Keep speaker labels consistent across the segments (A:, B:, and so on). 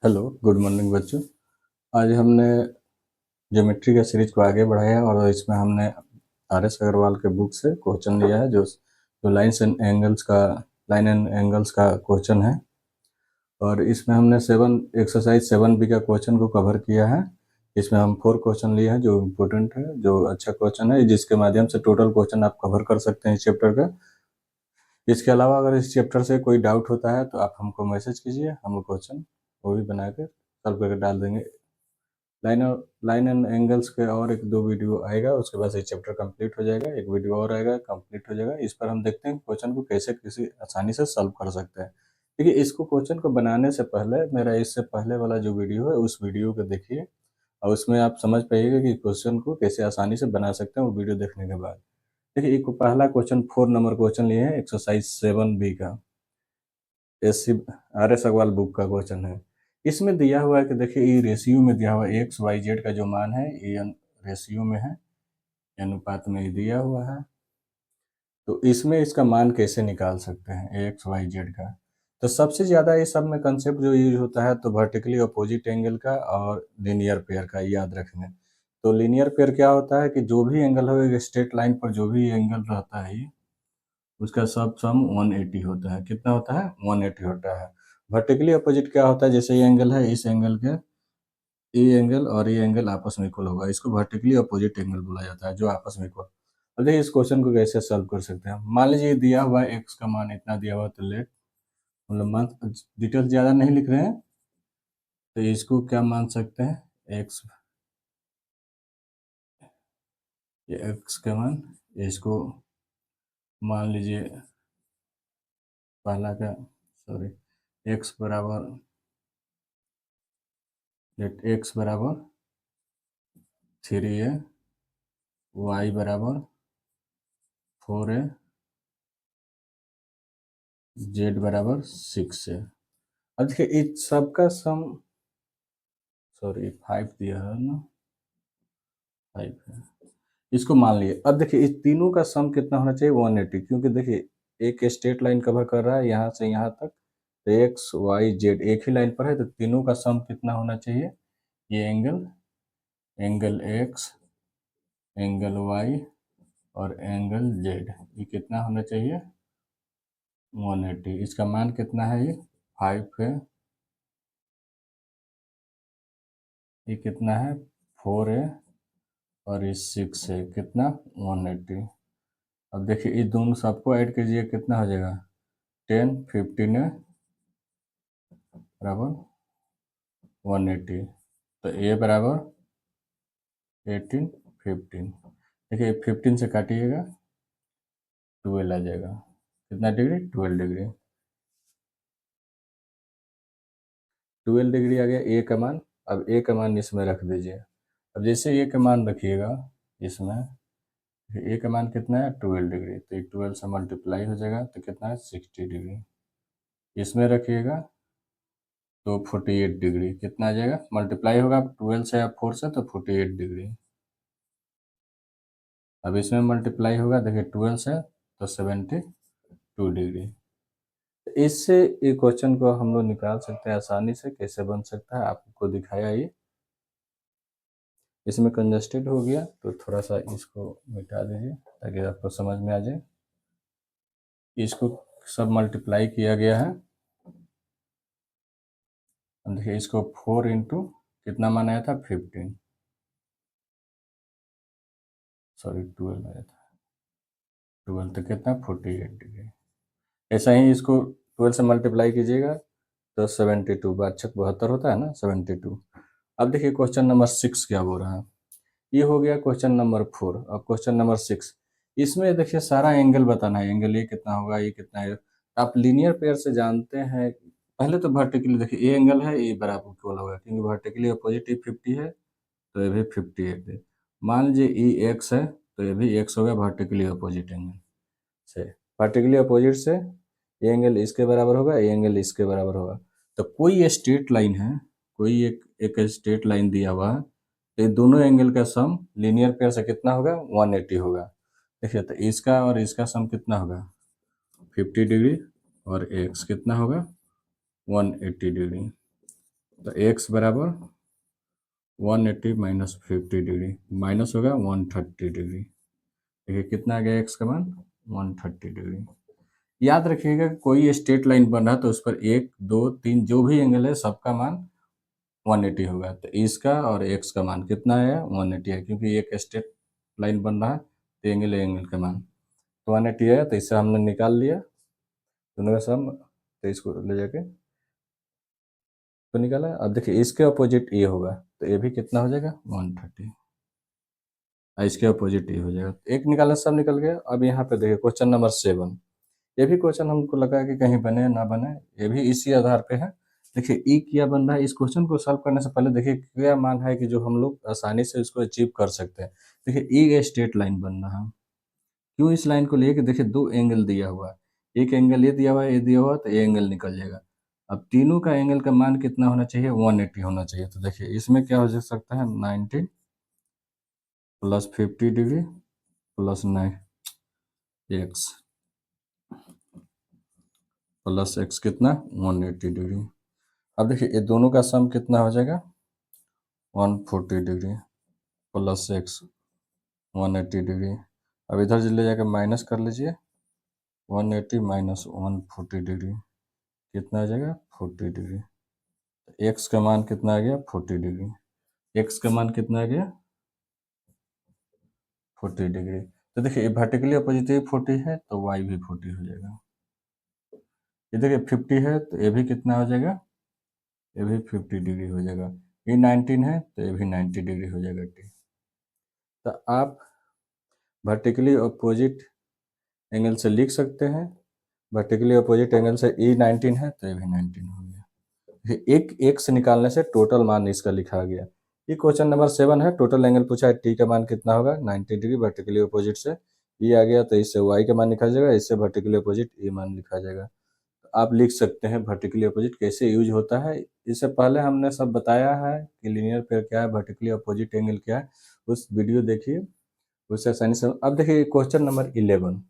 A: Hello, good morning बच्चों। आज हमने ज्योमेट्री का सीरीज को आगे बढ़ाया और इसमें हमने आर एस अग्रवाल के बुक से क्वेश्चन लिया है जो लाइन एंड एंगल्स का क्वेश्चन है। और इसमें हमने एक्सरसाइज 7B का क्वेश्चन को कवर किया है। इसमें हम 4 क्वेश्चन लिए हैं जो इम्पोर्टेंट है, जो अच्छा क्वेश्चन है, जिसके माध्यम से टोटल क्वेश्चन आप कवर कर सकते हैं इस चैप्टर का। इसके अलावा अगर इस चैप्टर से कोई डाउट होता है तो आप हमको मैसेज कीजिए, हम क्वेश्चन वो भी बना के सॉल्व करके डाल देंगे। लाइन एंड एंगल्स के और 1-2 वीडियो आएगा, उसके बाद ये चैप्टर कंप्लीट हो जाएगा। एक वीडियो और आएगा, कंप्लीट हो जाएगा। इस पर हम देखते हैं क्वेश्चन को कैसे किसी आसानी से सॉल्व कर सकते हैं। देखिए, इसको क्वेश्चन को बनाने से पहले मेरा इससे पहले वाला जो वीडियो है उस वीडियो को देखिए और उसमें आप समझ पाइएगा कि क्वेश्चन को कैसे आसानी से बना सकते हैं वो वीडियो देखने के बाद। देखिए, एक पहला क्वेश्चन 4 नंबर क्वेश्चन लिए हैं एक्सरसाइज 7B का, SC R S Aggarwal book का क्वेश्चन है। इसमें दिया हुआ है कि देखिए ये रेशियो में दिया हुआ है, एक्स वाई जेड का जो मान है ये रेशियो में है, अनुपात में ही दिया हुआ है। तो इसमें इसका मान कैसे निकाल सकते हैं एक्स वाई जेड का। तो सबसे ज़्यादा ये सब में कंसेप्ट जो यूज होता है तो वर्टिकली अपोजिट एंगल का और लीनियर पेयर का, याद रखना। तो लीनियर पेयर क्या होता है कि जो भी एंगल हो, एक स्ट्रेट लाइन पर जो भी एंगल रहता है उसका सब सम 180 होता है। कितना होता है? 180 होता है। वर्टिकली अपोजिट क्या होता है? जैसे ये एंगल है, इस एंगल के ये एंगल और ये एंगल आपस में इक्वल होगा, इसको वर्टिकली अपोजिट एंगल बोला जाता है, जो आपस में इक्वल। अब देखिए इस क्वेश्चन को कैसे सॉल्व कर सकते हैं। मान लीजिए दिया हुआ है एक्स का मान इतना दिया हुआ, तो लेट मतलब मान डिटेल ज़्यादा नहीं लिख रहे हैं, तो इसको क्या मान सकते हैं, एक्स, ये एक्स का मान, इसको मान लीजिए पहला का, सॉरी, एक्स बराबर, लेट एक्स बराबर 3 है, वाई बराबर 4 है, जेड बराबर 6 है। अब देखिए इस सबका सम, सॉरी 5 दिया है ना, 5 है, इसको मान लिए। अब देखिए इस तीनों का सम कितना होना चाहिए? 180, क्योंकि देखिए एक स्ट्रेट लाइन कवर कर रहा है यहाँ से यहाँ तक, तो एक्स वाई जेड एक ही लाइन पर है, तो तीनों का सम कितना होना चाहिए? ये एंगल एक्स, एंगल वाई और एंगल जेड, ये कितना होना चाहिए? 180। इसका मान कितना है? ये 5 है, ये कितना है? 4 है, और ये 6 है, कितना? 180। अब देखिए इस दोनों सबको ऐड कीजिए, कितना हो जाएगा? 10 15 है बराबर 180, तो ए बराबर 18 15। देखिए 15 से काटिएगा 12 आ जाएगा, कितना डिग्री? 12 डिग्री। 12 डिग्री आ गया ए का मान। अब ए का मान इसमें रख दीजिए। अब जैसे ए का मान रखिएगा इसमें, ए का मान कितना है? 12 डिग्री, तो ये 12 से मल्टीप्लाई हो जाएगा, तो कितना है? 60 डिग्री। इसमें रखिएगा तो 48 डिग्री, कितना आ जाएगा? मल्टीप्लाई होगा 12 से या 4 से, तो 48 डिग्री। अब इसमें मल्टीप्लाई होगा, देखिए 12 से, तो 72 डिग्री। इससे ये क्वेश्चन को हम लोग निकाल सकते हैं आसानी से। कैसे बन सकता है आपको दिखाया ये। इसमें कंजस्टेड हो गया तो थोड़ा सा इसको मिटा दीजिए ताकि आपको समझ में आ जाए। इसको सब मल्टीप्लाई किया गया है। देखिए इसको 4 इंटू कितना माना था? 15, सॉरी 12 आया था, 12 तो कितना? 48 डिग्री। ऐसा ही इसको 12 से मल्टीप्लाई कीजिएगा तो 72, 72 होता है ना, 72। अब देखिए क्वेश्चन नंबर 6 क्या बोल रहा है। ये हो गया क्वेश्चन नंबर 4। अब क्वेश्चन नंबर 6, इसमें देखिए सारा एंगल बताना है। एंगल ये कितना होगा, ये कितना है। आप लीनियर पेयर से जानते हैं। पहले तो वर्टिकली देखिए, ये एंगल है, ये बराबर इक्वल होगा, क्योंकि वर्टिकली अपोजिट ही 50 है, तो ये भी 58 है। मान लीजिए ई एक्स है, तो ये भी एक्स होगा, वर्टिकली अपोजिट एंगल से। वर्टिकली अपोजिट से ये एंगल इसके बराबर होगा, ये एंगल इसके बराबर होगा। तो कोई स्ट्रेट लाइन है, कोई एक स्ट्रेट लाइन दिया हुआ है, तो ये दोनों एंगल का सम लीनियर पेयर से कितना होगा? 180 होगा। देखिए तो इसका और इसका सम कितना होगा? 50 डिग्री, और एक्स कितना होगा? 180 डिग्री। तो एक्स बराबर 180 माइनस 50 डिग्री, माइनस होगा 130 डिग्री। देखिए कितना आ गया एक्स का मान, 130 डिग्री। याद रखिएगा कोई स्ट्रेट लाइन बन रहा है तो उस पर 1 2 3 जो भी एंगल है सबका मान 180 होगा। तो इसका और एक्स का मान कितना है, 180 है, क्योंकि एक स्ट्रेट लाइन बन रहा है तो एंगल का मान तो 180 है। तो इससे हमने निकाल लिया दोनों का सम, तो इसको ले जाके तो निकाला। अब देखिए इसके अपोजिट ये होगा तो ये भी कितना हो जाएगा, 130, और इसके अपोजिट ये हो जाएगा। तो एक निकालना सब निकल गया। अब यहाँ पे देखिए क्वेश्चन नंबर 7, ये भी क्वेश्चन हमको लगा कि कहीं बने ना बने, ये भी इसी आधार पे है। देखिए ई क्या बन रहा है, इस क्वेश्चन को सॉल्व करने से पहले देखिए क्या मान है कि जो हम लोग आसानी से इसको अचीव कर सकते हैं। देखिए ई स्ट्रेट लाइन बन रहा है, क्यों इस लाइन को लिए कि देखिए दो एंगल दिया हुआ है, एक एंगल ये दिया हुआ है, ये दिया हुआ है, तो ये एंगल निकल जाएगा। अब तीनों का एंगल का मान कितना होना चाहिए, 180 होना चाहिए। तो देखिए इसमें क्या हो जा सकता है, 90 plus 50 degree plus 9 x plus x कितना, 180 डिग्री। अब देखिए ये दोनों का सम कितना हो जाएगा, 140 डिग्री प्लस एक्स 180 डिग्री। अब इधर से ले जाकर माइनस कर लीजिए, 180 माइनस 140 डिग्री कितना आ जाएगा, 40 डिग्री। एक्स का मान कितना आ गया, 40 डिग्री। एक्स का मान कितना आ गया, 40 डिग्री। तो देखिए वर्टिकली अपोजिट 40 है तो वाई भी 40 हो जाएगा। ये देखिए 50 है तो ये भी कितना हो जाएगा, ये भी 50 डिग्री हो जाएगा। ये 19 है तो ये भी 90 डिग्री हो जाएगा टी। तो आप वर्टिकली अपोजिट एंगल से लिख सकते हैं, वर्टिकली अपोजिट एंगल से ई 19 है तो ये भी 19 हो गया। एक एक से निकालने से टोटल मान इसका लिखा गया। ये क्वेश्चन नंबर 7 है, टोटल एंगल पूछा है, टी का मान कितना होगा, 90 डिग्री, वर्टिकली अपोजिट से ये आ गया तो इससे वाई का मान लिखा जाएगा, इससे वर्टिकली अपोजिट ये मान लिखा जाएगा। तो आप लिख सकते हैं वर्टिकली अपोजिट कैसे यूज होता है। इससे पहले हमने सब बताया है कि लीनियर पेयर क्या है, वर्टिकली अपोजिट एंगल क्या है, उस वीडियो देखिए, उससे आसानी से। अब देखिए question number 11,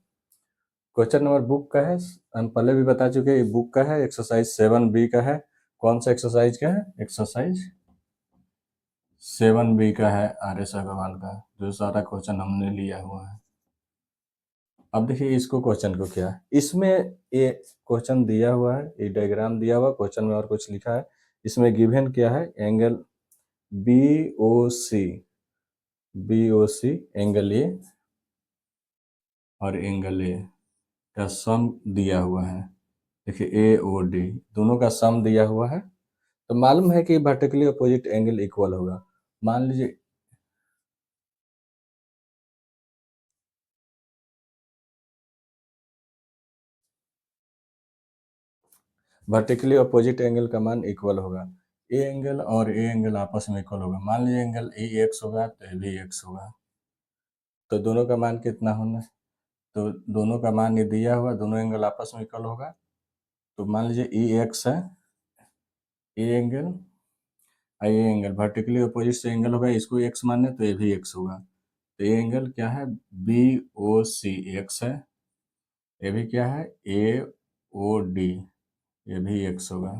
A: question number book का है, हम पहले भी बता चुके हैं, ये बुक का है, एक्सरसाइज 7B का है। कौन सा एक्सरसाइज का है, एक्सरसाइज 7B का है, RS अग्रवाल का, जो सारा क्वेश्चन हमने लिया हुआ है। अब देखिए इसको क्वेश्चन को क्या है, इसमें ये क्वेश्चन दिया हुआ है, ये डायग्राम दिया हुआ क्वेश्चन में और कुछ लिखा है। इसमें गिवन क्या है, एंगल BOC एंगल ए और एंगल ए का सम दिया हुआ है। देखिए AOD दोनों का सम दिया हुआ है, तो मालूम है कि वर्टिकली अपोजिट एंगल इक्वल होगा। मान लीजिए वर्टिकली अपोजिट एंगल का मान इक्वल होगा, ए एंगल और ए एंगल आपस में इक्वल होगा। मान लीजिए एंगल ए एक्स होगा तो ए भी एक्स होगा, तो दोनों का मान कितना होना, तो दोनों का मान ये दिया हुआ, दोनों एंगल आपस में इक्वल होगा। तो मान लीजिए ई एक्स है, A angle I angle vertically opposite से एंगल होगा, इसको एक्स माने तो ये भी एक्स होगा। तो ये एंगल क्या है, BOC एक्स है, ये भी क्या है, AOD ये भी एक्स होगा।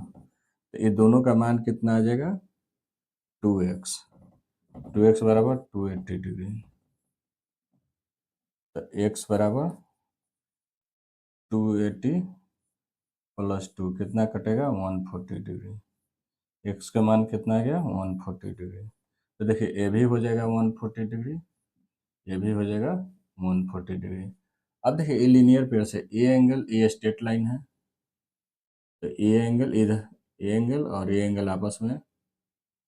A: तो ये दोनों का मान कितना आ जाएगा, 2x, 2x बराबर 280 डिग्री। तो x बराबर 280 प्लस 2 कितना कटेगा, 140 डिग्री। x का मान कितना आ गया, 140 डिग्री। तो देखिए ये भी हो जाएगा 140 डिग्री, ये भी हो जाएगा 140 डिग्री। अब देखिए ये लीनियर पेयर से ए एंगल, ये स्ट्रेट लाइन है, तो ए एंगल इधर, ए एंगल और ये एंगल आपस में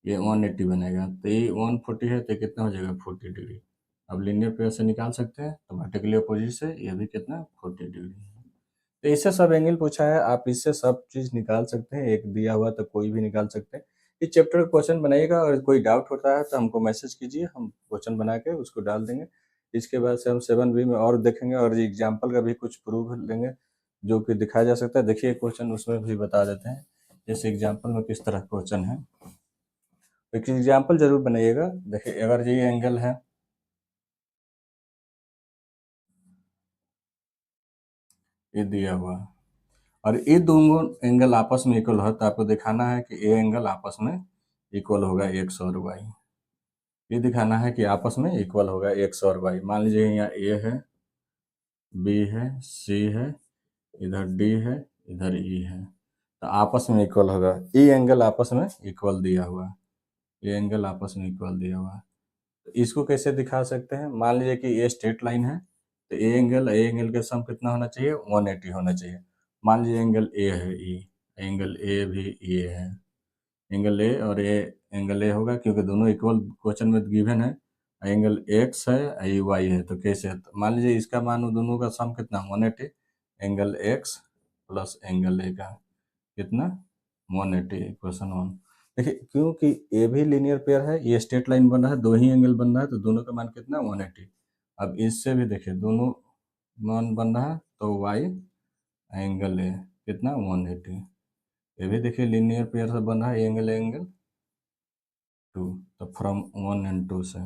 A: ये 180 बनेगा। तो ये 140 है तो कितना हो जाएगा, 40 डिग्री। अब लीनियर पेयर से निकाल सकते हैं, तो वर्टिकली अपोजिट से ये भी कितना, 40 डिग्री। तो इससे सब एंगल पूछा है, आप इससे सब चीज़ निकाल सकते हैं, एक दिया हुआ तो कोई भी निकाल सकते हैं। इस चैप्टर का क्वेश्चन बनाइएगा और कोई डाउट होता है तो हमको मैसेज कीजिए, हम क्वेश्चन बना के उसको डाल देंगे। इसके बाद से हम 7B में और देखेंगे और एग्जाम्पल का भी कुछ प्रूफ लेंगे जो कि दिखाया जा सकता है। देखिए क्वेश्चन उसमें भी बता देते हैं, जैसे एग्जाम्पल में किस तरह क्वेश्चन है। एक एग्जाम्पल जरूर बनाइएगा। देखिए अगर ये एंगल है, ये दिया हुआ, और ये दोनों एंगल आपस में इक्वल हो तो आपको दिखाना है कि ये एंगल आपस में इक्वल होगा एक्स और वाई। ये दिखाना है कि आपस में इक्वल होगा एक्स और वाई। मान लीजिए यहाँ ए है, बी है, सी है, इधर डी है, इधर ई है, तो आपस में इक्वल होगा। ये एंगल आपस में इक्वल दिया हुआ है, ये एंगल आपस में इक्वल दिया हुआ है। तो इसको कैसे दिखा सकते हैं? मान लीजिए कि ये स्ट्रेट लाइन है, तो ए एंगल के सम कितना होना चाहिए? 180 होना चाहिए। मान लीजिए एंगल ए है, ई एंगल ए भी ये है, एंगल ए और ए एंगल ए होगा क्योंकि दोनों इक्वल क्वेश्चन में गिवन है। एंगल एक्स है, ये वाई है, तो कैसे है? तो मान लीजिए इसका मान दोनों का सम कितना? 180। Angle x plus angle A का कितना? 180। इक्वेशन 1। देखिए क्योंकि ए भी लीनियर पेयर है, ये स्ट्रेट लाइन बन रहा है, दो ही एंगल बन रहा है, तो दोनों का मान कितना? 180। अब इससे भी देखिए दोनों मान बन रहा है, तो वाई एंगल ए कितना? 180। ये भी देखिए लीनियर पेयर से बन रहा है, एंगल एंगल 2, तो फ्रॉम 1 एंड 2 से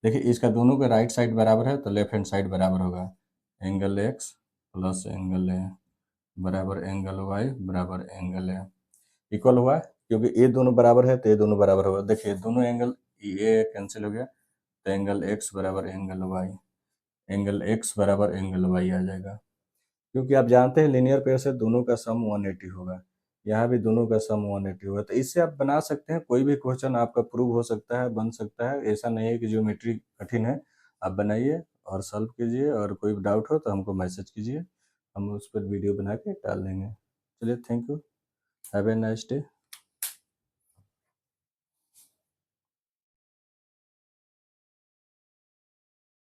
A: देखिए इसका दोनों का राइट साइड बराबर है तो लेफ्ट हैंड साइड बराबर होगा। Angle x plus angle A बराबर एंगल वाई बराबर एंगल ए इक्वल हुआ। क्योंकि ये दोनों बराबर है तो ये दोनों बराबर होगा। देखिए दोनों एंगल ये कैंसिल हो गया, तो एंगल एक्स बराबर एंगल वाई, एंगल एक्स बराबर एंगल वाई आ जाएगा। क्योंकि आप जानते हैं लीनियर पेयर से दोनों का सम 180 होगा, यहाँ भी दोनों का सम 180 होगा। तो इससे आप बना सकते हैं, कोई भी क्वेश्चन आपका प्रूव हो सकता है, बन सकता है। ऐसा नहीं है कि ज्योमेट्री कठिन है। आप बनाइए और सॉल्व कीजिए, और कोई डाउट हो तो हमको मैसेज कीजिए, हम उस पर वीडियो बना के डाल देंगे। चलिए, thank you, have a nice day.